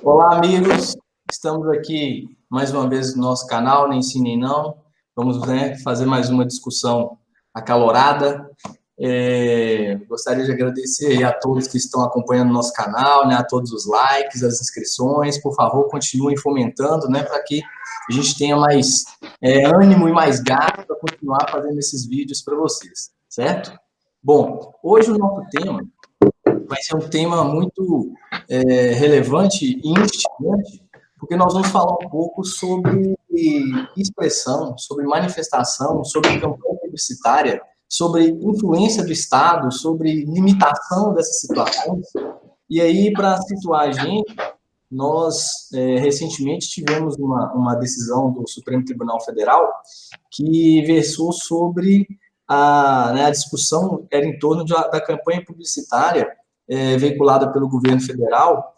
Olá, amigos. Estamos aqui mais uma vez no nosso canal, Nem Sim Nem Não. Vamos, fazer mais uma discussão acalorada. Gostaria de agradecer a todos que estão acompanhando o nosso canal, a todos os likes, as inscrições. Por favor, continuem fomentando, para que a gente tenha mais ânimo e mais gás para continuar fazendo esses vídeos para vocês, certo? Bom, hoje o nosso tema vai ser um tema muito relevante e instigante, porque nós vamos falar um pouco sobre expressão, sobre manifestação, sobre campanha publicitária, sobre influência do Estado, sobre limitação dessas situações. E aí, para situar a gente, nós recentemente tivemos uma decisão do Supremo Tribunal Federal que versou sobre a discussão era em torno da campanha publicitária veiculada pelo governo federal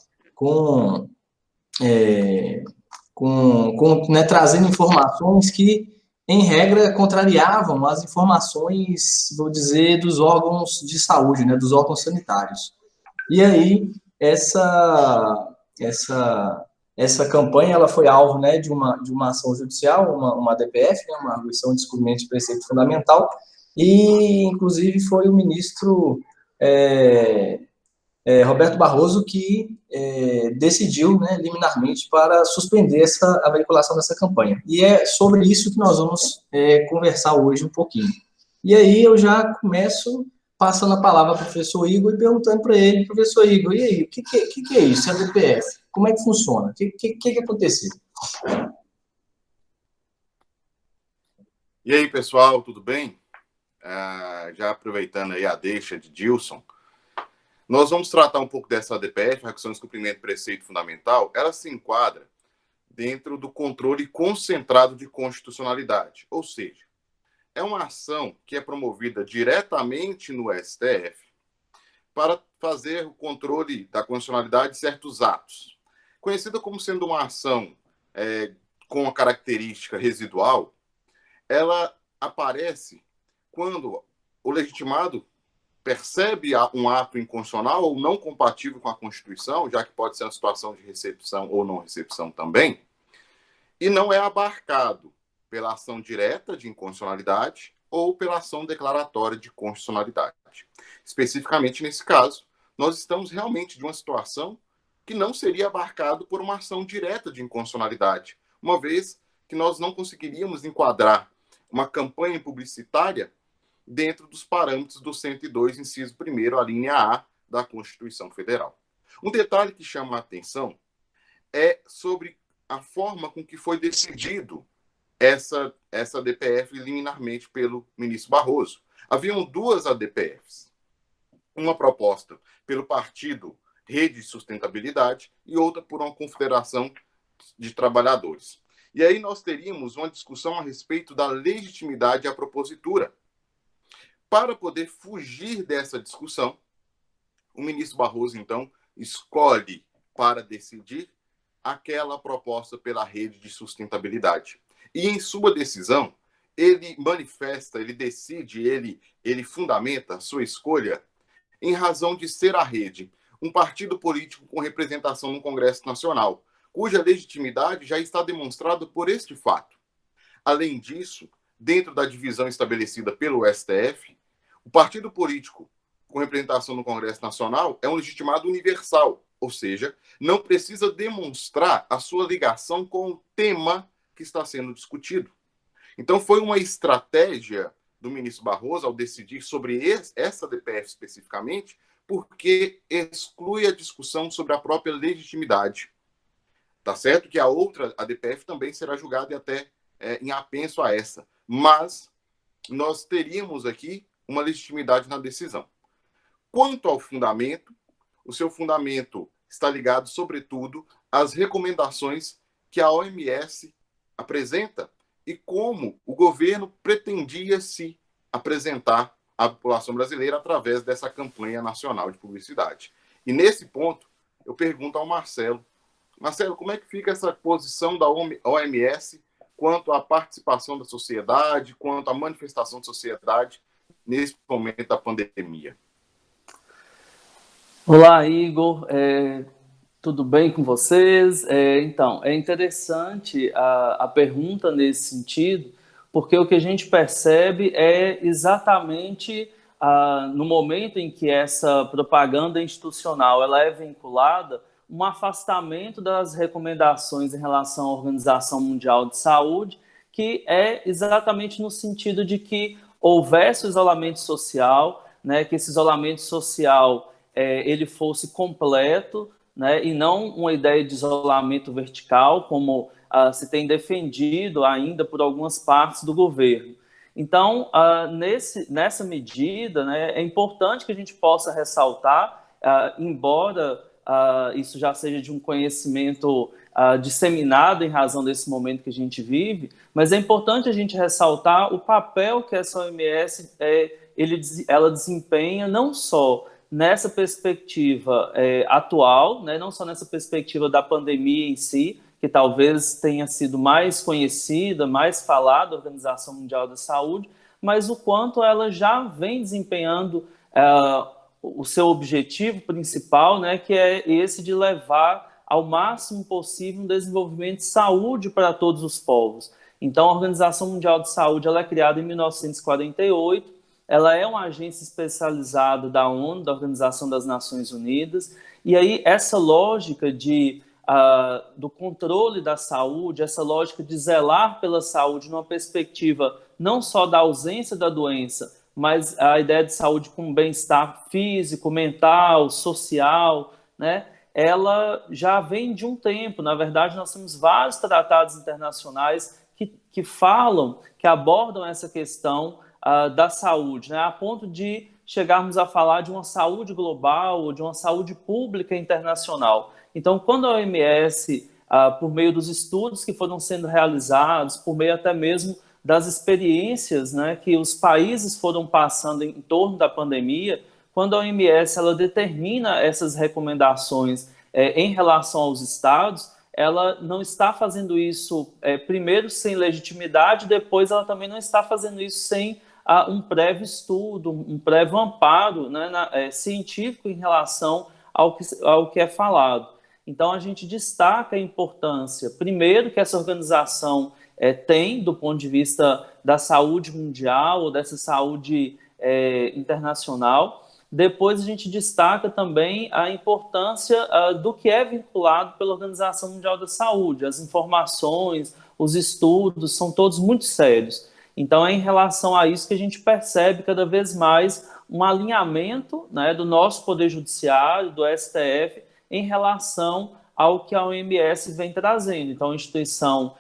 trazendo informações que, em regra, contrariavam as informações, vou dizer, dos órgãos de saúde, dos órgãos sanitários. E aí, essa campanha ela foi alvo de uma ação judicial, uma DPF, uma arguição de descumprimento de preceito fundamental, e, inclusive, foi o ministro Roberto Barroso que decidiu liminarmente para suspender a veiculação dessa campanha. E é sobre isso que nós vamos conversar hoje um pouquinho. E aí eu já começo passando a palavra ao professor Igor e perguntando para ele, professor Igor, e aí, o que é isso, a DPF? Como é que funciona? O que aconteceu? E aí, pessoal, tudo bem? Já aproveitando aí a deixa de Dilson, nós vamos tratar um pouco dessa DPF, a Redução de Descumprimento de Preceito Fundamental. Ela se enquadra dentro do controle concentrado de constitucionalidade, ou seja, é uma ação que é promovida diretamente no STF para fazer o controle da constitucionalidade de certos atos. Conhecida como sendo uma ação com a característica residual, ela aparece quando o legitimado percebe um ato inconstitucional ou não compatível com a Constituição, já que pode ser uma situação de recepção ou não recepção também, e não é abarcado pela ação direta de inconstitucionalidade ou pela ação declaratória de constitucionalidade. Especificamente nesse caso, nós estamos realmente de uma situação que não seria abarcado por uma ação direta de inconstitucionalidade, uma vez que nós não conseguiríamos enquadrar uma campanha publicitária dentro dos parâmetros do 102, inciso 1º, a linha A da Constituição Federal. Um detalhe que chama a atenção é sobre a forma com que foi decidido essa DPF liminarmente pelo ministro Barroso. Haviam duas ADPFs, uma proposta pelo partido Rede de Sustentabilidade e outra por uma confederação de trabalhadores. E aí nós teríamos uma discussão a respeito da legitimidade à propositura. Para poder fugir dessa discussão, o ministro Barroso, então, escolhe para decidir aquela proposta pela Rede de Sustentabilidade. E em sua decisão, ele manifesta, ele decide, ele fundamenta a sua escolha em razão de ser a Rede, um partido político com representação no Congresso Nacional, cuja legitimidade já está demonstrada por este fato. Além disso, dentro da divisão estabelecida pelo STF, o partido político com representação no Congresso Nacional é um legitimado universal, ou seja, não precisa demonstrar a sua ligação com o tema que está sendo discutido. Então, foi uma estratégia do ministro Barroso ao decidir sobre essa DPF especificamente, porque exclui a discussão sobre a própria legitimidade. Tá certo que a outra, a DPF, também será julgada e até em apenso a essa, mas nós teríamos aqui uma legitimidade na decisão. Quanto ao fundamento, o seu fundamento está ligado, sobretudo, às recomendações que a OMS apresenta e como o governo pretendia se apresentar à população brasileira através dessa campanha nacional de publicidade. E nesse ponto, eu pergunto ao Marcelo. Marcelo, como é que fica essa posição da OMS quanto à participação da sociedade, quanto à manifestação da sociedade nesse momento da pandemia? Olá, Igor. Tudo bem com vocês? Então, é interessante a pergunta nesse sentido, porque o que a gente percebe é exatamente no momento em que essa propaganda institucional ela é vinculada, um afastamento das recomendações em relação à Organização Mundial de Saúde, que é exatamente no sentido de que houvesse o isolamento social, né, que esse isolamento social ele fosse completo, né, e não uma ideia de isolamento vertical, como se tem defendido ainda por algumas partes do governo. Então, nessa medida, né, é importante que a gente possa ressaltar, embora isso já seja de um conhecimento disseminado em razão desse momento que a gente vive, mas é importante a gente ressaltar o papel que essa OMS ela desempenha não só nessa perspectiva atual, né, não só nessa perspectiva da pandemia em si, que talvez tenha sido mais conhecida, mais falada, da Organização Mundial da Saúde, mas o quanto ela já vem desempenhando o seu objetivo principal, né, que é esse de levar ao máximo possível um desenvolvimento de saúde para todos os povos. Então, a Organização Mundial de Saúde ela é criada em 1948, ela é uma agência especializada da ONU, da Organização das Nações Unidas, e aí essa lógica do controle da saúde, essa lógica de zelar pela saúde numa perspectiva não só da ausência da doença, mas a ideia de saúde com bem-estar físico, mental, social, né? Ela já vem de um tempo. Na verdade, nós temos vários tratados internacionais que falam, que abordam essa questão da saúde, né? A ponto de chegarmos a falar de uma saúde global ou de uma saúde pública internacional. Então, quando a OMS, por meio dos estudos que foram sendo realizados, por meio até mesmo das experiências, né, que os países foram passando em torno da pandemia, quando a OMS ela determina essas recomendações em relação aos estados, ela não está fazendo isso, primeiro, sem legitimidade, depois ela também não está fazendo isso sem um prévio estudo, um prévio amparo, né, científico em relação ao que é falado. Então, a gente destaca a importância, primeiro, que essa organização tem, do ponto de vista da saúde mundial ou dessa saúde internacional. Depois, a gente destaca também a importância do que é vinculado pela Organização Mundial da Saúde. As informações, os estudos, são todos muito sérios. Então, é em relação a isso que a gente percebe cada vez mais um alinhamento, né, do nosso Poder Judiciário, do STF, em relação ao que a OMS vem trazendo. Então, a instituição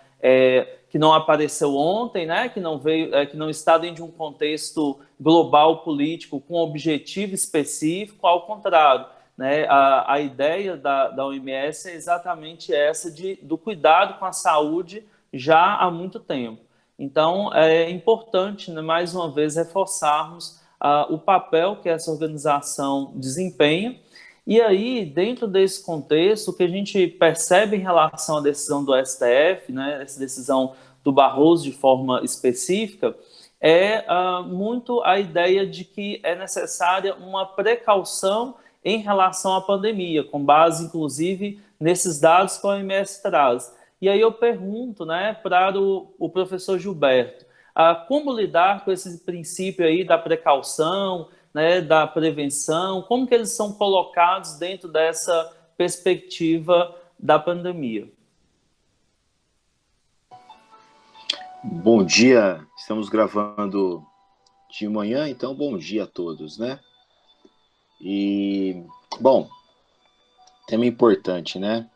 que não apareceu ontem, né, que não veio, que não está dentro de um contexto global político com objetivo específico, ao contrário, né, a ideia da OMS é exatamente essa do cuidado com a saúde já há muito tempo. Então, é importante, né, mais uma vez, reforçarmos o papel que essa organização desempenha. E aí, dentro desse contexto, o que a gente percebe em relação à decisão do STF, né, essa decisão do Barroso de forma específica, é muito a ideia de que é necessária uma precaução em relação à pandemia, com base, inclusive, nesses dados que a OMS traz. E aí eu pergunto, né, para o professor Gilberto, como lidar com esse princípio aí da precaução, né, da prevenção, como que eles são colocados dentro dessa perspectiva da pandemia? Bom dia, estamos gravando de manhã, então bom dia a todos, né? E, bom, tema importante, né?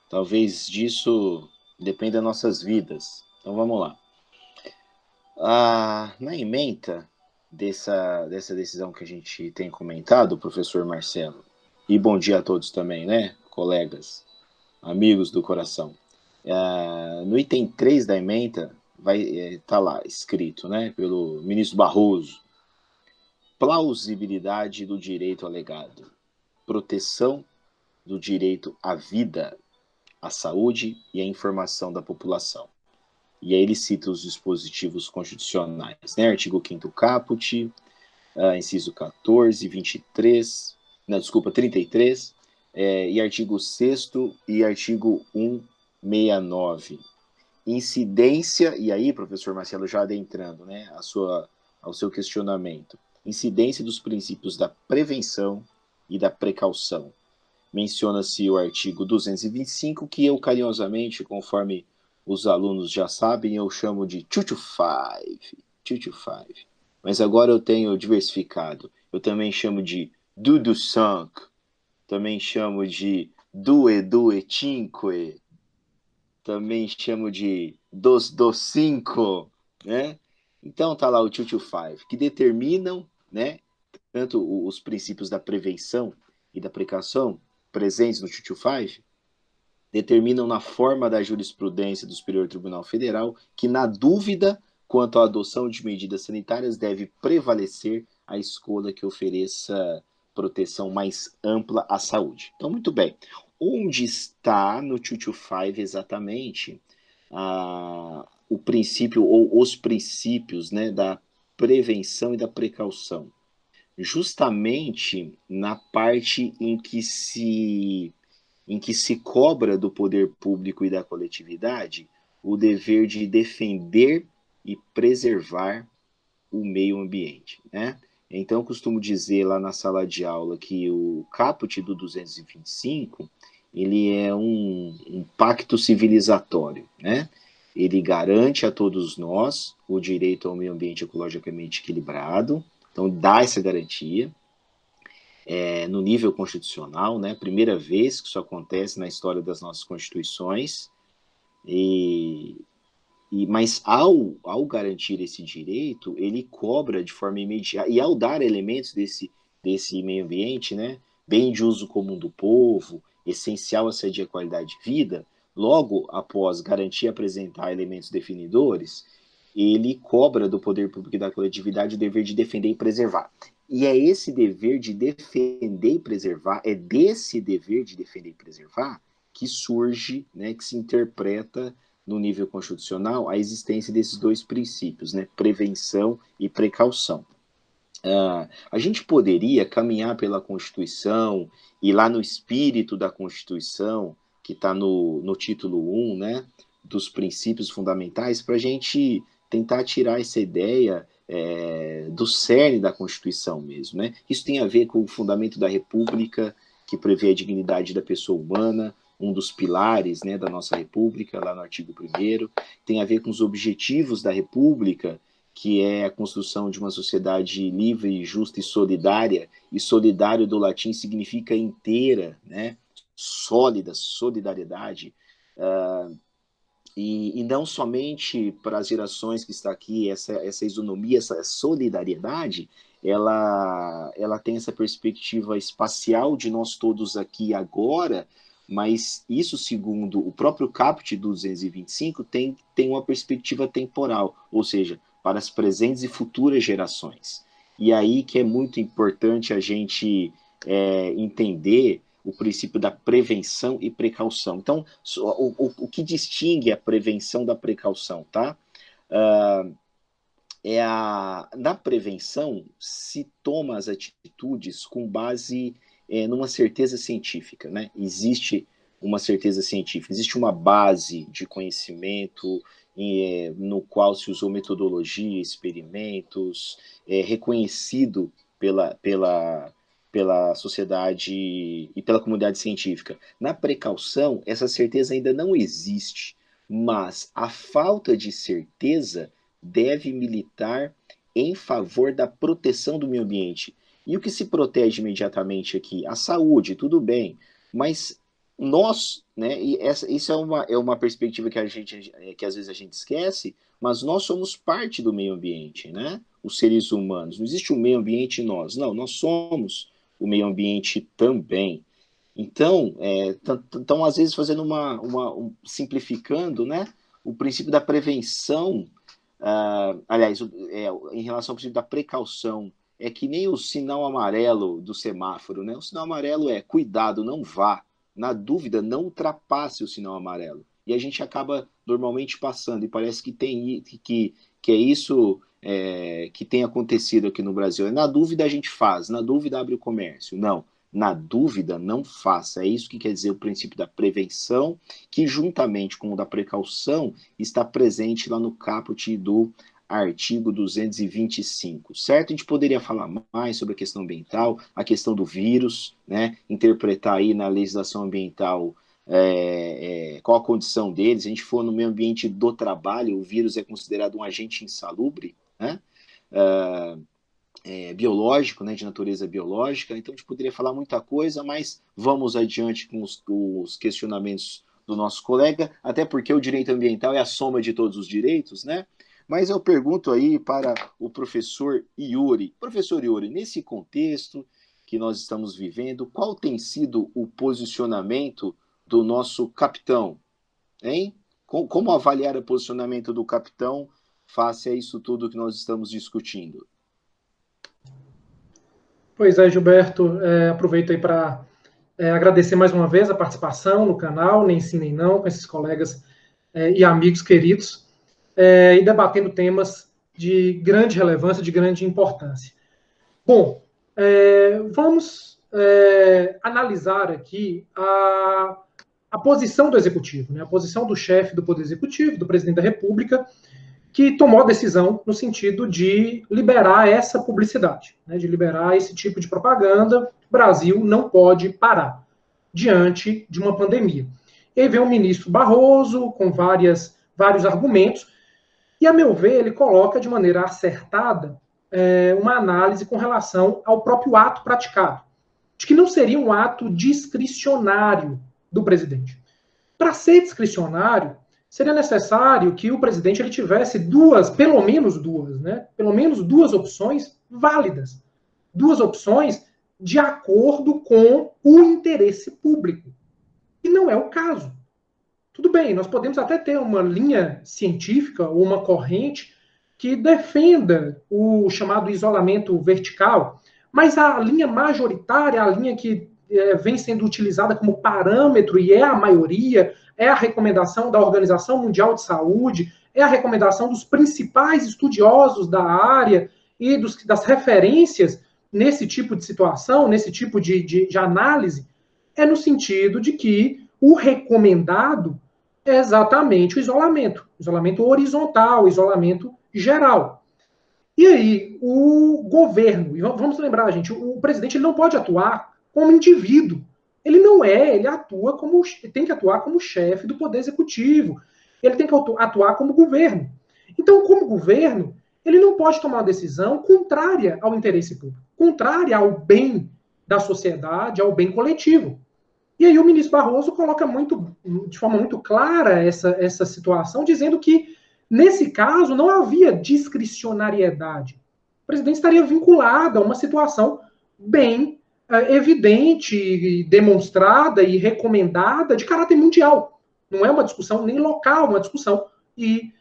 Talvez disso dependa das nossas vidas. Então vamos lá. Na ementa dessa decisão que a gente tem comentado, professor Marcelo, e bom dia a todos também, né? Colegas, amigos do coração. No item 3 da ementa, vai estar lá escrito, né, pelo ministro Barroso: plausibilidade do direito alegado, proteção do direito à vida, à saúde e à informação da população. E aí ele cita os dispositivos constitucionais, né, artigo 5º caput, inciso 14, 23, não, desculpa, 33, e artigo 6º e artigo 169. Incidência, e aí, professor Marcelo, já adentrando, né, ao seu questionamento, incidência dos princípios da prevenção e da precaução. Menciona-se o artigo 225, que eu carinhosamente, conforme os alunos já sabem, eu chamo de 225. Mas agora eu tenho diversificado. Eu também chamo de Dudu 5, também chamo de Due Cinque, também chamo de dos 5, né? Então tá lá o 225, que determinam, né, tanto os princípios da prevenção e da precaução presentes no 225, determinam na forma da jurisprudência do Superior Tribunal Federal que, na dúvida quanto à adoção de medidas sanitárias, deve prevalecer a escolha que ofereça proteção mais ampla à saúde. Então, muito bem. Onde está no 225 exatamente o princípio ou os princípios, né, da prevenção e da precaução? Justamente na parte em que se cobra do poder público e da coletividade o dever de defender e preservar o meio ambiente, né? Então, eu costumo dizer lá na sala de aula que o caput do 225, ele é um pacto civilizatório, né? Ele garante a todos nós o direito ao meio ambiente ecologicamente equilibrado, então dá essa garantia. No nível constitucional, né? Primeira vez que isso acontece na história das nossas constituições, mas ao garantir esse direito, ele cobra de forma imediata, e ao dar elementos desse meio ambiente, né? Bem de uso comum do povo, essencial a sadia qualidade de vida, logo após garantir e apresentar elementos definidores, ele cobra do poder público e da coletividade o dever de defender e preservar. E é esse dever de defender e preservar, é desse dever de defender e preservar que surge, né, que se interpreta no nível constitucional a existência desses dois princípios, né, prevenção e precaução. A gente poderia caminhar pela Constituição e lá no espírito da Constituição, que está no título 1, né, dos princípios fundamentais, para a gente tentar tirar essa ideia do cerne da Constituição mesmo, né? Isso tem a ver com o fundamento da República, que prevê a dignidade da pessoa humana, um dos pilares, né, da nossa República, lá no artigo 1º, tem a ver com os objetivos da República, que é a construção de uma sociedade livre, justa e solidária, e solidário do latim significa inteira, né, sólida, solidariedade, e não somente para as gerações que está aqui, essa isonomia, essa solidariedade, ela tem essa perspectiva espacial de nós todos aqui agora, mas isso, segundo o próprio caput do 225, tem uma perspectiva temporal, ou seja, para as presentes e futuras gerações. E aí que é muito importante a gente entender o princípio da prevenção e precaução. Então, o que distingue a prevenção da precaução, tá? Na prevenção se toma as atitudes com base numa certeza científica, né? Existe uma certeza científica, existe uma base de conhecimento no qual se usou metodologia, experimentos, reconhecido pela sociedade e pela comunidade científica. Na precaução, essa certeza ainda não existe, mas a falta de certeza deve militar em favor da proteção do meio ambiente. E o que se protege imediatamente aqui? A saúde, tudo bem, mas nós, né, e isso é uma perspectiva que às vezes a gente esquece, mas nós somos parte do meio ambiente, né? Os seres humanos. Não existe um meio ambiente em nós. Não, nós somos o meio ambiente também. Então, às vezes, fazendo simplificando, né, o princípio da prevenção, aliás, em relação ao princípio da precaução, é que nem o sinal amarelo do semáforo, né? O sinal amarelo é cuidado, não vá. Na dúvida, não ultrapasse o sinal amarelo. E a gente acaba normalmente passando, e parece que é isso que tem acontecido aqui no Brasil. Na dúvida a gente faz, na dúvida abre o comércio. Não, Na dúvida, não faça. É isso que quer dizer o princípio da prevenção, que juntamente com o da precaução está presente lá no caput do artigo 225, certo? A gente poderia falar mais sobre a questão ambiental, a questão do vírus, né? Interpretar aí na legislação ambiental qual a condição deles. Se a gente for no meio ambiente do trabalho, o vírus é considerado um agente insalubre, né? Biológico, né, de natureza biológica. Então a gente poderia falar muita coisa, mas vamos adiante com os questionamentos do nosso colega, até porque o direito ambiental é a soma de todos os direitos, né? Mas eu pergunto aí para o professor Yuri. Professor Yuri, nesse contexto que nós estamos vivendo, qual tem sido o posicionamento do nosso capitão? Hein? Como avaliar o posicionamento do capitão face a isso tudo que nós estamos discutindo? Pois é, Gilberto, aproveito aí para agradecer mais uma vez a participação no canal, Nem Sim Nem Não, com esses colegas e amigos queridos, e debatendo temas de grande relevância, de grande importância. Bom, vamos analisar aqui a posição do Executivo, né, a posição do chefe do Poder Executivo, do Presidente da República, que tomou a decisão no sentido de liberar essa publicidade, né, de liberar esse tipo de propaganda. O Brasil não pode parar diante de uma pandemia. E aí vem o ministro Barroso com vários argumentos, e, a meu ver, ele coloca de maneira acertada uma análise com relação ao próprio ato praticado, de que não seria um ato discricionário do presidente. Para ser discricionário, seria necessário que o presidente ele tivesse pelo menos duas opções válidas, duas opções de acordo com o interesse público. E não é o caso. Tudo bem, nós podemos até ter uma linha científica ou uma corrente que defenda o chamado isolamento vertical, mas a linha majoritária, a linha que vem sendo utilizada como parâmetro e é a maioria, é a recomendação da Organização Mundial de Saúde, é a recomendação dos principais estudiosos da área e das referências nesse tipo de situação, nesse tipo de análise, é no sentido de que o recomendado é exatamente o isolamento horizontal, isolamento geral. E aí, o governo, e vamos lembrar, gente, o presidente ele não pode atuar como indivíduo. Ele não ele tem que atuar como chefe do Poder Executivo. Ele tem que atuar como governo. Então, como governo, ele não pode tomar uma decisão contrária ao interesse público, contrária ao bem da sociedade, ao bem coletivo. E aí o ministro Barroso coloca de forma muito clara essa situação, dizendo que, nesse caso, não havia discricionariedade. O presidente estaria vinculado a uma situação bem evidente, demonstrada e recomendada de caráter mundial. Não é uma discussão nem local, uma discussão e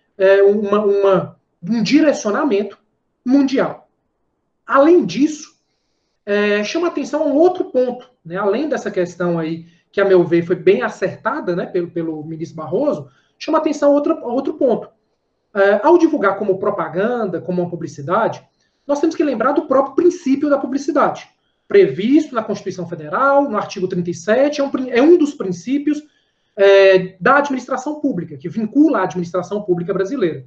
um direcionamento mundial. Além disso, chama atenção a um outro ponto, né? Além dessa questão aí, que a meu ver foi bem acertada, né, pelo ministro Barroso, chama atenção a outro ponto. Ao divulgar como propaganda, como uma publicidade, nós temos que lembrar do próprio princípio da publicidade, previsto na Constituição Federal, no artigo 37, é um dos princípios da administração pública, que vincula a administração pública brasileira.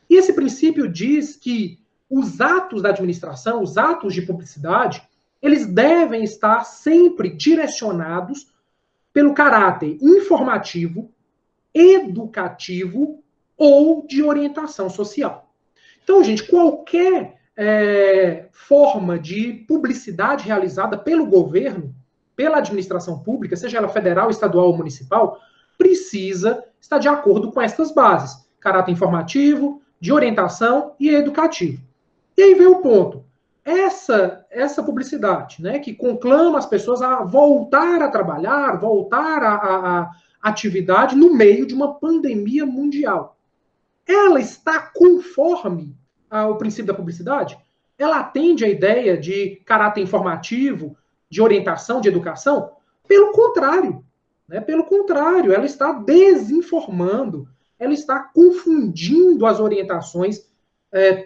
E esse princípio diz que os atos da administração, os atos de publicidade, eles devem estar sempre direcionados pelo caráter informativo, educativo ou de orientação social. Então, gente, qualquer forma de publicidade realizada pelo governo, pela administração pública, seja ela federal, estadual ou municipal, precisa estar de acordo com estas bases: caráter informativo, de orientação e educativo. E aí vem o ponto. Essa publicidade, né, que conclama as pessoas a voltar a trabalhar, voltar à atividade no meio de uma pandemia mundial, ela está conforme ao princípio da publicidade? Ela atende à ideia de caráter informativo, de orientação, de educação? Pelo contrário, né? Pelo contrário, ela está desinformando, ela está confundindo as orientações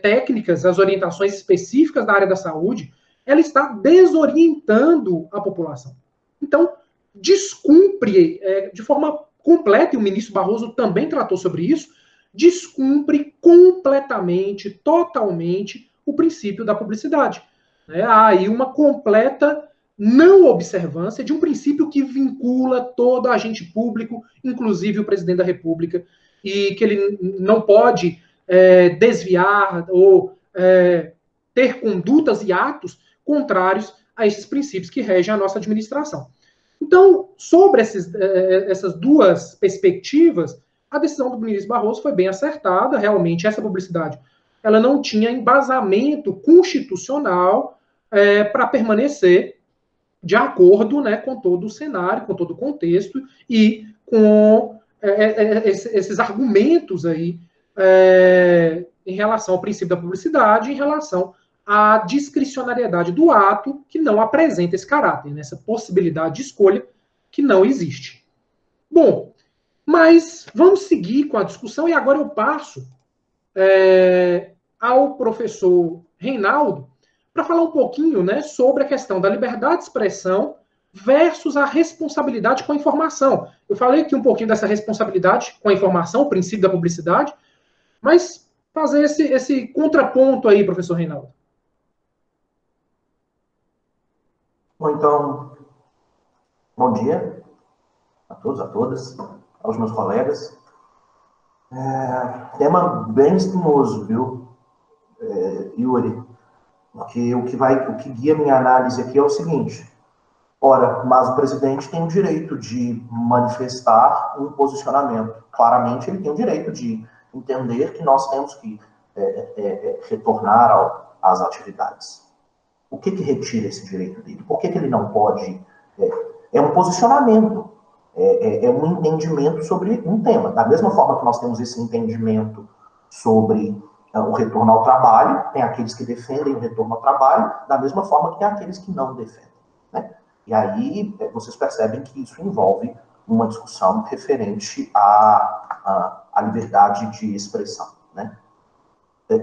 técnicas, as orientações específicas da área da saúde, ela está desorientando a população. Então, descumpre de forma completa, e o ministro Barroso também tratou sobre isso, descumpre completamente, totalmente, o princípio da publicidade. Há aí uma completa não observância de um princípio que vincula todo agente público, inclusive o presidente da República, e que ele não pode desviar ou ter condutas e atos contrários a esses princípios que regem a nossa administração. Então, sobre essas duas perspectivas, a decisão do ministro Barroso foi bem acertada. Realmente, essa publicidade ela não tinha embasamento constitucional para permanecer de acordo, né, com todo o cenário, com todo o contexto e com esses argumentos aí em relação ao princípio da publicidade, em relação à discricionariedade do ato que não apresenta esse caráter, né, essa possibilidade de escolha que não existe. Bom, mas vamos seguir com a discussão e agora eu passo ao professor Reinaldo para falar um pouquinho, né, sobre a questão da liberdade de expressão versus a responsabilidade com a informação. Eu falei aqui um pouquinho dessa responsabilidade com a informação, o princípio da publicidade, mas fazer esse contraponto aí, professor Reinaldo. Bom, então, bom dia a todos, a todas, aos meus colegas. Tema bem espinhoso, viu, Yuri? Porque o que guia minha análise aqui é o seguinte: ora, mas o presidente tem o direito de manifestar um posicionamento. Claramente, ele tem o direito de entender que nós temos que retornar às atividades. O que retira esse direito dele? Por que ele não pode? É um posicionamento, é um entendimento sobre um tema. Da mesma forma que nós temos esse entendimento sobre o retorno ao trabalho, tem aqueles que defendem o retorno ao trabalho, da mesma forma que tem aqueles que não defendem, né? E aí vocês percebem que isso envolve uma discussão referente à liberdade de expressão, né?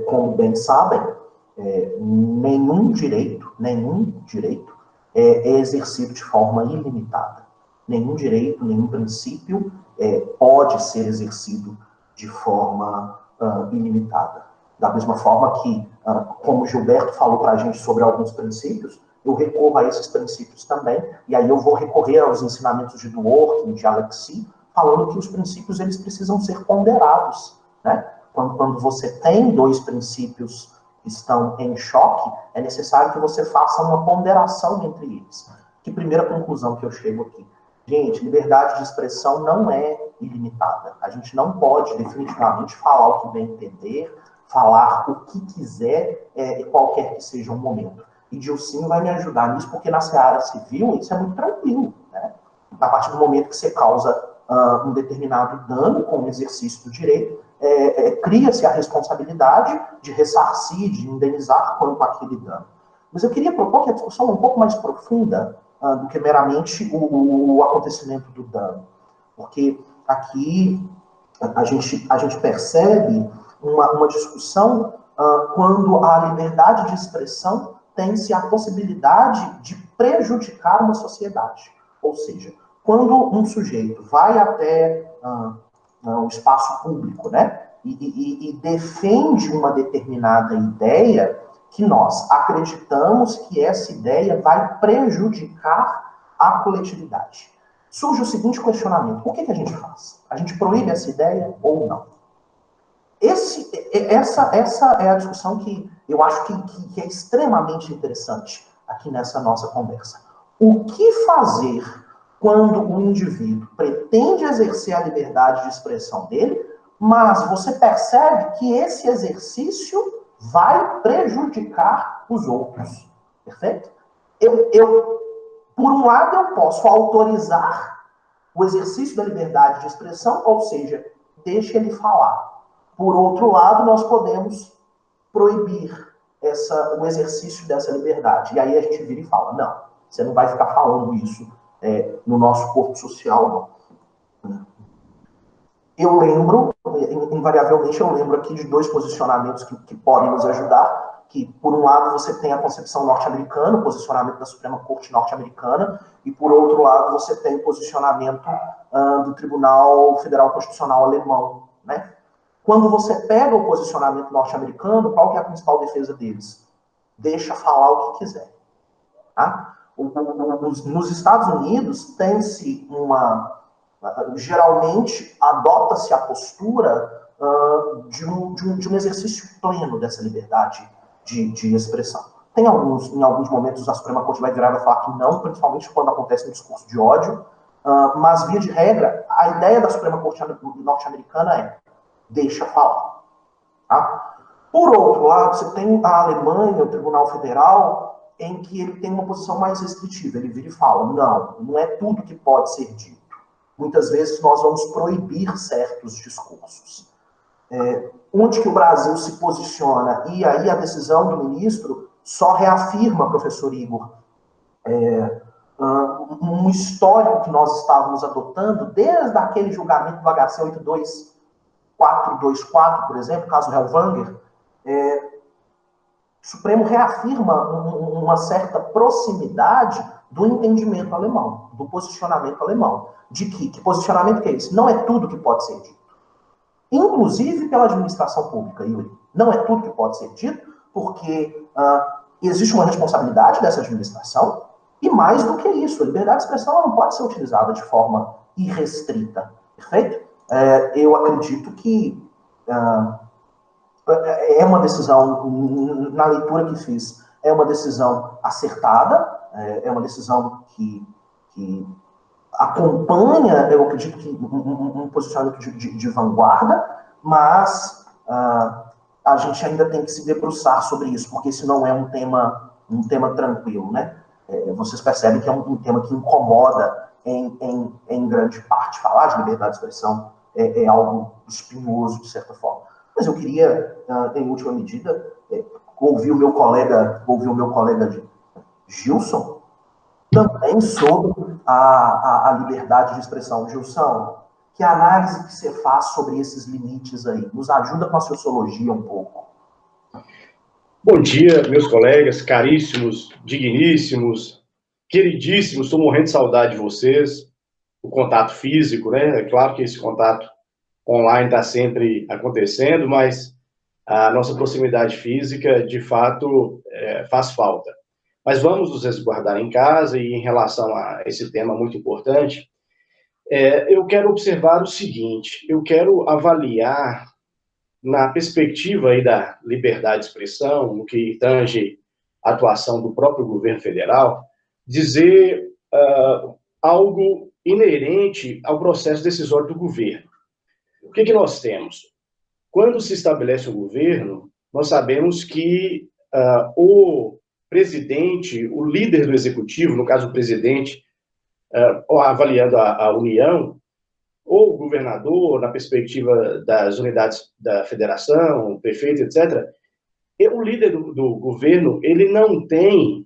Como bem sabem, nenhum direito é exercido de forma ilimitada. Nenhum direito, nenhum princípio pode ser exercido de forma ilimitada. Da mesma forma que, como o Gilberto falou para a gente sobre alguns princípios, eu recorro a esses princípios também, e aí eu vou recorrer aos ensinamentos de Dworkin, de Alexis, falando que os princípios eles precisam ser ponderados, né? Quando você tem dois princípios que estão em choque, é necessário que você faça uma ponderação entre eles. Que primeira conclusão que eu chego aqui? Gente, liberdade de expressão não é ilimitada. A gente não pode definitivamente falar o que bem entender, falar o que quiser, qualquer que seja o momento. E Dilcinho vai me ajudar nisso, porque na seara civil isso é muito tranquilo, né? A partir do momento que você causa um determinado dano com o exercício do direito, cria-se a responsabilidade de ressarcir, de indenizar quanto àquele dano. Mas eu queria propor que a discussão é um pouco mais profunda do que meramente o acontecimento do dano. Porque aqui a gente percebe uma discussão quando a liberdade de expressão tem-se a possibilidade de prejudicar uma sociedade. Ou seja, quando um sujeito vai até o espaço público, né, e defende uma determinada ideia que nós acreditamos que essa ideia vai prejudicar a coletividade. Surge o seguinte questionamento: o que a gente faz? A gente proíbe essa ideia ou não? Essa é a discussão que eu acho que é extremamente interessante aqui nessa nossa conversa. O que fazer quando o indivíduo pretende exercer a liberdade de expressão dele, mas você percebe que esse exercício vai prejudicar os outros? Perfeito? Por um lado, eu posso autorizar o exercício da liberdade de expressão, ou seja, deixe ele falar. Por outro lado, nós podemos proibir o exercício dessa liberdade. E aí a gente vira e fala: não, você não vai ficar falando isso no nosso corpo social, não. Eu lembro, invariavelmente eu lembro aqui de dois posicionamentos que podem nos ajudar. que, por um lado, você tem a concepção norte-americana, o posicionamento da Suprema Corte norte-americana, e, por outro lado, você tem o posicionamento do Tribunal Federal Constitucional alemão, né? Quando você pega o posicionamento norte-americano, qual que é a principal defesa deles? Deixa falar o que quiser. Tá? Nos Estados Unidos, tem-se geralmente, adota-se a postura de um exercício pleno dessa liberdade de expressão. Em alguns momentos, a Suprema Corte vai virar e vai falar que não, principalmente quando acontece um discurso de ódio, mas, via de regra, a ideia da Suprema Corte norte-americana é deixa falar. Tá? Por outro lado, você tem a Alemanha, o Tribunal Federal, em que ele tem uma posição mais restritiva. Ele vira e fala, não é tudo que pode ser dito. Muitas vezes nós vamos proibir certos discursos. Onde que o Brasil se posiciona? E aí a decisão do ministro só reafirma, professor Igor, um histórico que nós estávamos adotando desde aquele julgamento do HC 82424, por exemplo, caso Hellwanger. O Supremo reafirma uma certa proximidade do entendimento alemão, do posicionamento alemão. De que posicionamento que é esse? Não é tudo que pode ser dito. Inclusive pela administração pública, Yuri. Não é tudo que pode ser dito, porque existe uma responsabilidade dessa administração, e mais do que isso, a liberdade de expressão ela não pode ser utilizada de forma irrestrita. Perfeito? Eu acredito que é uma decisão, na leitura que fiz, é uma decisão acertada, é uma decisão que acompanha, eu acredito que um posicionamento de vanguarda, mas a gente ainda tem que se debruçar sobre isso, porque esse não é um tema tranquilo, né? Vocês percebem que é um tema que incomoda em grande parte. Falar de liberdade de expressão é algo espinhoso, de certa forma. Mas eu queria, em última medida, ouvir o meu colega Gilson, também sobre a liberdade de expressão. Gilson, que análise que você faz sobre esses limites aí? Nos ajuda com a sociologia um pouco. Bom dia, meus colegas, caríssimos, digníssimos, queridíssimos, estou morrendo de saudade de vocês, o contato físico, né? É claro que esse contato online está sempre acontecendo, mas a nossa proximidade física, de fato, faz falta. Mas vamos nos resguardar em casa, e em relação a esse tema muito importante, eu quero observar o seguinte: eu quero avaliar, na perspectiva aí da liberdade de expressão, no que tange a atuação do próprio governo federal, dizer algo inerente ao processo decisório do governo. O que nós temos? Quando se estabelece um governo, nós sabemos que o presidente, o líder do executivo, no caso o presidente, avaliando a União, ou o governador, na perspectiva das unidades da federação, o prefeito, etc., o líder do governo, ele não tem,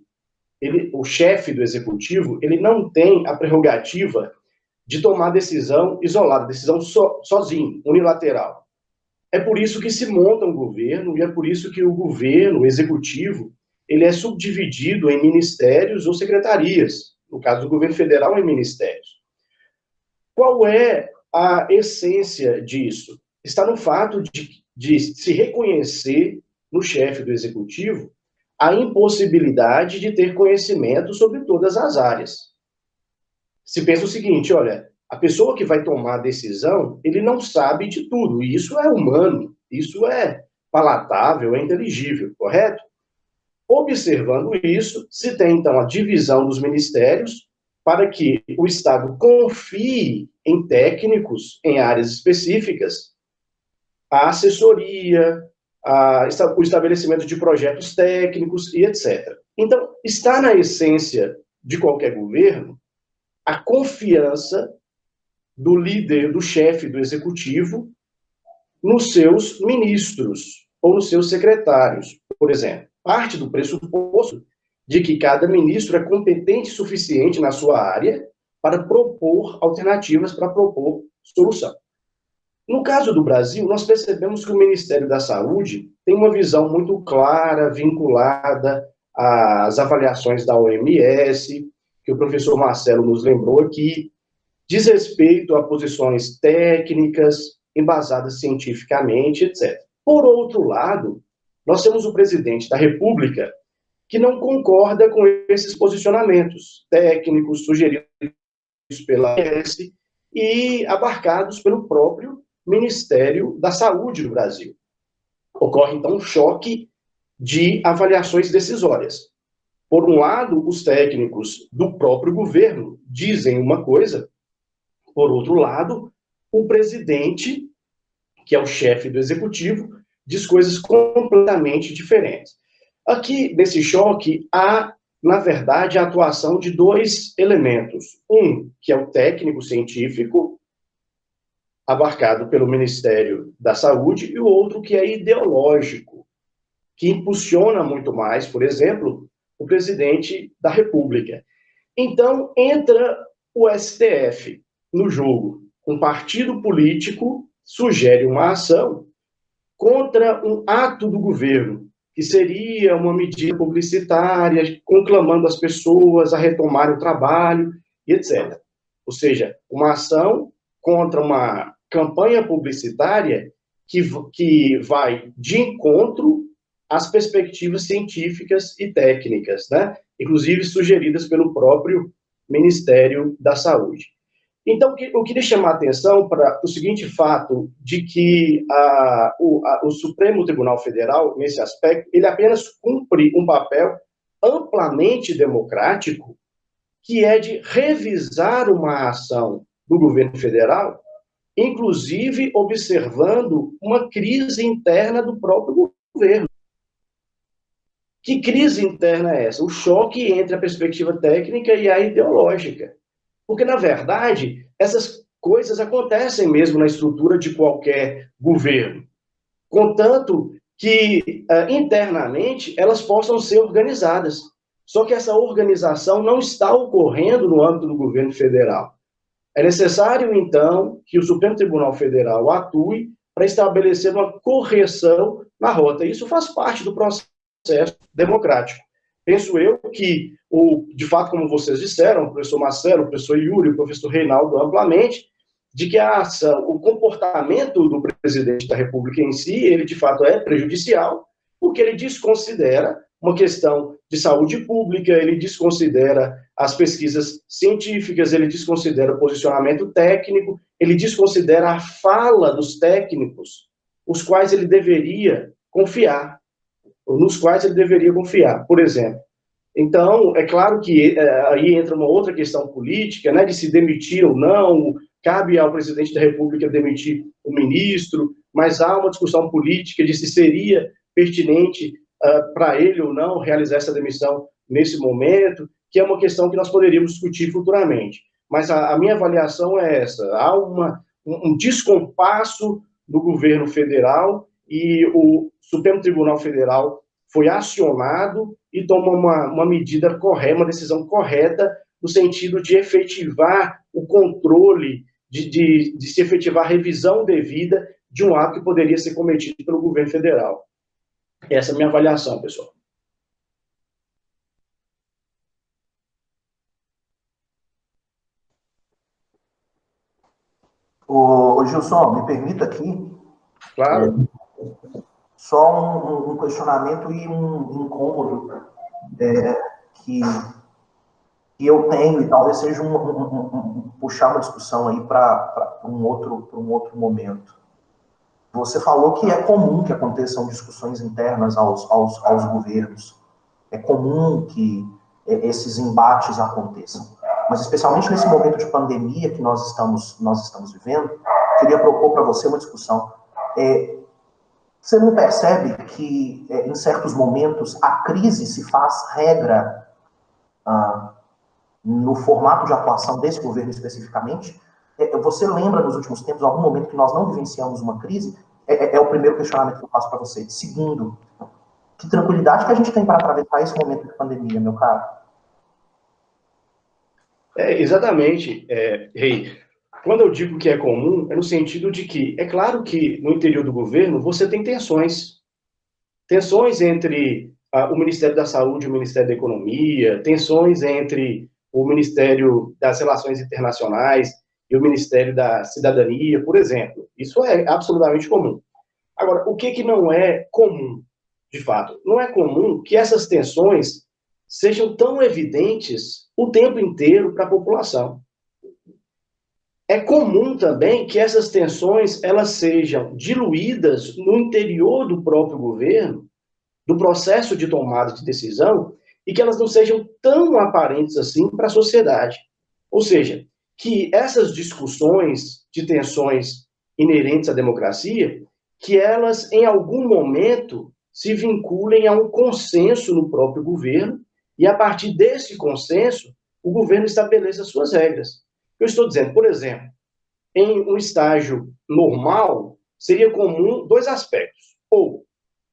o chefe do executivo, ele não tem a prerrogativa de tomar decisão isolada, decisão sozinho, unilateral. É por isso que se monta um governo, e é por isso que o governo, o executivo, ele é subdividido em ministérios ou secretarias. No caso do governo federal, em ministérios. Qual é a essência disso? Está no fato de se reconhecer no chefe do executivo a impossibilidade de ter conhecimento sobre todas as áreas. Se pensa o seguinte, olha, a pessoa que vai tomar a decisão, ele não sabe de tudo, e isso é humano, isso é palatável, é inteligível, correto? Observando isso, se tem, então, a divisão dos ministérios para que o Estado confie em técnicos em áreas específicas, a assessoria, o estabelecimento de projetos técnicos e etc. Então, está na essência de qualquer governo a confiança do líder, do chefe do executivo, nos seus ministros ou nos seus secretários, por exemplo. Parte do pressuposto de que cada ministro é competente o suficiente na sua área para propor alternativas, para propor solução. No caso do Brasil, nós percebemos que o Ministério da Saúde tem uma visão muito clara, vinculada às avaliações da OMS, que o professor Marcelo nos lembrou aqui, diz respeito a posições técnicas, embasadas cientificamente, etc. Por outro lado, nós temos o presidente da República que não concorda com esses posicionamentos técnicos sugeridos pela OMS e abarcados pelo próprio Ministério da Saúde do Brasil. Ocorre, então, um choque de avaliações decisórias. Por um lado, os técnicos do próprio governo dizem uma coisa, por outro lado, o presidente, que é o chefe do executivo, diz coisas completamente diferentes. Aqui, nesse choque, há, na verdade, a atuação de dois elementos. Um, que é o técnico científico, abarcado pelo Ministério da Saúde, e o outro que é ideológico, que impulsiona muito mais, por exemplo, o presidente da República. Então, entra o STF no jogo. Um partido político sugere uma ação contra um ato do governo, que seria uma medida publicitária, conclamando as pessoas a retomarem o trabalho, e etc. Ou seja, uma ação contra uma campanha publicitária que vai de encontro às perspectivas científicas e técnicas, né? Inclusive sugeridas pelo próprio Ministério da Saúde. Então, eu queria chamar a atenção para o seguinte fato, de que o Supremo Tribunal Federal, nesse aspecto, ele apenas cumpre um papel amplamente democrático, que é de revisar uma ação do governo federal, inclusive observando uma crise interna do próprio governo. Que crise interna é essa? O choque entre a perspectiva técnica e a ideológica. Porque, na verdade, essas coisas acontecem mesmo na estrutura de qualquer governo, contanto que, internamente, elas possam ser organizadas. Só que essa organização não está ocorrendo no âmbito do governo federal. É necessário, então, que o Supremo Tribunal Federal atue para estabelecer uma correção na rota. Isso faz parte do processo democrático. Penso eu que, de fato, como vocês disseram, o professor Marcelo, o professor Yuri, o professor Reinaldo, amplamente, de que a ação, o comportamento do presidente da República em si, ele de fato é prejudicial, porque ele desconsidera uma questão de saúde pública, ele desconsidera as pesquisas científicas, ele desconsidera o posicionamento técnico, ele desconsidera a fala dos técnicos, os quais ele deveria confiar, nos quais ele deveria confiar, por exemplo. Então, é claro que aí entra uma outra questão política, né, de se demitir ou não, cabe ao presidente da República demitir o ministro, mas há uma discussão política de se seria pertinente para ele ou não realizar essa demissão nesse momento, que é uma questão que nós poderíamos discutir futuramente. Mas a minha avaliação é essa, há um descompasso do governo federal e o Supremo Tribunal Federal foi acionado e toma uma medida correta, uma decisão correta, no sentido de efetivar o controle, de se efetivar a revisão devida de um ato que poderia ser cometido pelo governo federal. Essa é a minha avaliação, pessoal. Ô, Gilson, me permita aqui. Claro. Só um questionamento e um incômodo que eu tenho, e talvez seja puxar uma discussão aí para um outro momento. Você falou que é comum que aconteçam discussões internas aos governos. É comum que esses embates aconteçam. Mas, especialmente nesse momento de pandemia que nós estamos vivendo, queria propor para você uma discussão. Você não percebe que, em certos momentos, a crise se faz regra no formato de atuação desse governo especificamente? Você lembra, nos últimos tempos, algum momento que nós não vivenciamos uma crise? É o primeiro questionamento que eu faço para você. Segundo, que tranquilidade que a gente tem para atravessar esse momento de pandemia, meu caro? Exatamente, Rei. Quando eu digo que é comum, é no sentido de que, é claro que no interior do governo você tem tensões. Tensões entre o Ministério da Saúde e o Ministério da Economia, tensões entre o Ministério das Relações Internacionais e o Ministério da Cidadania, por exemplo. Isso é absolutamente comum. Agora, o que não é comum, de fato? Não é comum que essas tensões sejam tão evidentes o tempo inteiro para a população. É comum também que essas tensões elas sejam diluídas no interior do próprio governo, do processo de tomada de decisão, e que elas não sejam tão aparentes assim para a sociedade. Ou seja, que essas discussões de tensões inerentes à democracia, que elas, em algum momento, se vinculem a um consenso no próprio governo, e a partir desse consenso, o governo estabeleça as suas regras. Eu estou dizendo, por exemplo, em um estágio normal, seria comum dois aspectos. Ou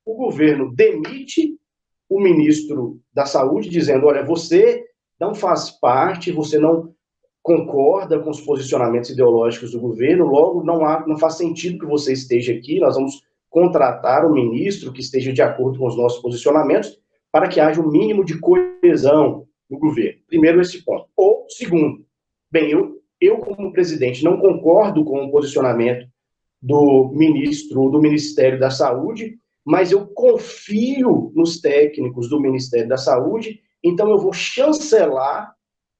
o governo demite o ministro da Saúde, dizendo, olha, você não faz parte, você não concorda com os posicionamentos ideológicos do governo, logo não faz sentido que você esteja aqui, nós vamos contratar um ministro que esteja de acordo com os nossos posicionamentos para que haja um mínimo de coesão no governo. Primeiro, esse ponto. Ou, segundo, bem, eu como presidente, não concordo com o posicionamento do ministro, do Ministério da Saúde, mas eu confio nos técnicos do Ministério da Saúde, então eu vou chancelar,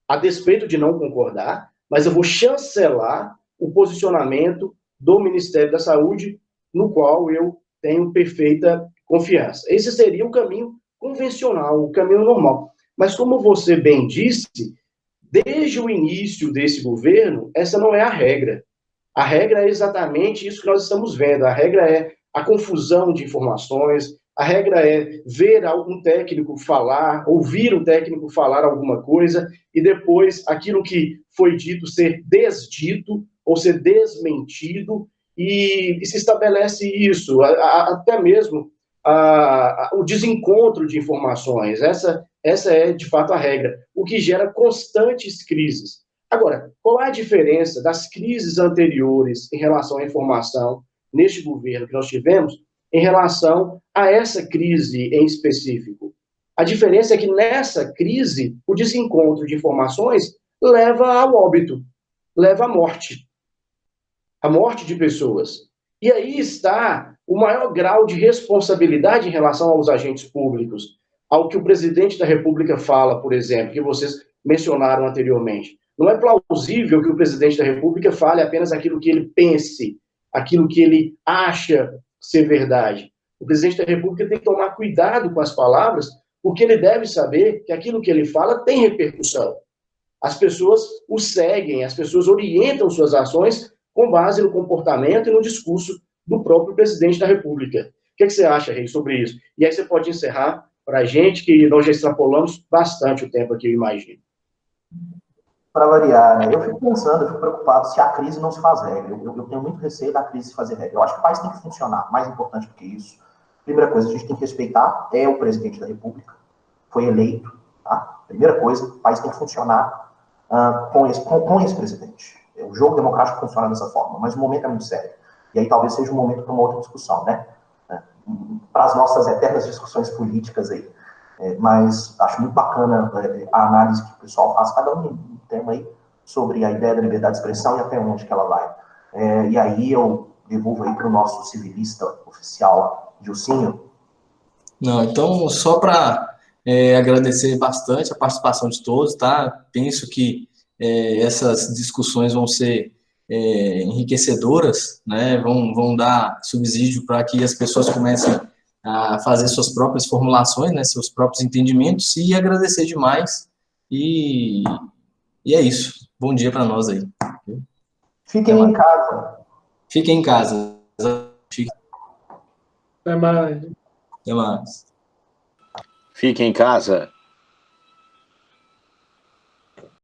a despeito de não concordar, mas eu vou chancelar o posicionamento do Ministério da Saúde, no qual eu tenho perfeita confiança. Esse seria o caminho convencional, o caminho normal. Mas como você bem disse, desde o início desse governo, essa não é a regra. A regra é exatamente isso que nós estamos vendo. A regra é a confusão de informações, a regra é ver algum técnico falar, ouvir um técnico falar alguma coisa, e depois aquilo que foi dito ser desdito ou ser desmentido, e se estabelece isso, até mesmo o desencontro de informações. Essa é, de fato, a regra, o que gera constantes crises. Agora, qual é a diferença das crises anteriores em relação à informação neste governo que nós tivemos em relação a essa crise em específico? A diferença é que nessa crise, o desencontro de informações leva ao óbito, leva à morte de pessoas. E aí está o maior grau de responsabilidade em relação aos agentes públicos, ao que o presidente da República fala, por exemplo, que vocês mencionaram anteriormente. Não é plausível que o presidente da República fale apenas aquilo que ele pense, aquilo que ele acha ser verdade. O presidente da República tem que tomar cuidado com as palavras, porque ele deve saber que aquilo que ele fala tem repercussão. As pessoas o seguem, as pessoas orientam suas ações com base no comportamento e no discurso do próprio presidente da República. O que você acha, Rei, sobre isso? E aí você pode encerrar para a gente, que nós já extrapolamos bastante o tempo aqui, eu imagino. Para variar, né? Eu fico pensando, eu fico preocupado se a crise não se faz regra. Eu tenho muito receio da crise se fazer regra. Eu acho que o país tem que funcionar. Mais importante do que isso, primeira coisa, a gente tem que respeitar é o presidente da República. Foi eleito, tá? Primeira coisa, o país tem que funcionar com esse presidente. O jogo democrático funciona dessa forma, mas o momento é muito sério. E aí talvez seja um momento para uma outra discussão, né? Para as nossas eternas discussões políticas aí. Mas acho muito bacana a análise que o pessoal faz, cada um tema aí, sobre a ideia da liberdade de expressão e até onde que ela vai. E aí eu devolvo aí para o nosso civilista oficial, Gilcinho. Não, então, só para agradecer bastante a participação de todos, tá? Penso que essas discussões vão ser enriquecedoras, né? Vão dar subsídio para que as pessoas comecem a fazer suas próprias formulações, né? Seus próprios entendimentos, e agradecer demais. E é isso. Bom dia para nós aí. Fiquem em casa. Fiquem em casa. Até mais. Até mais. Fiquem em casa.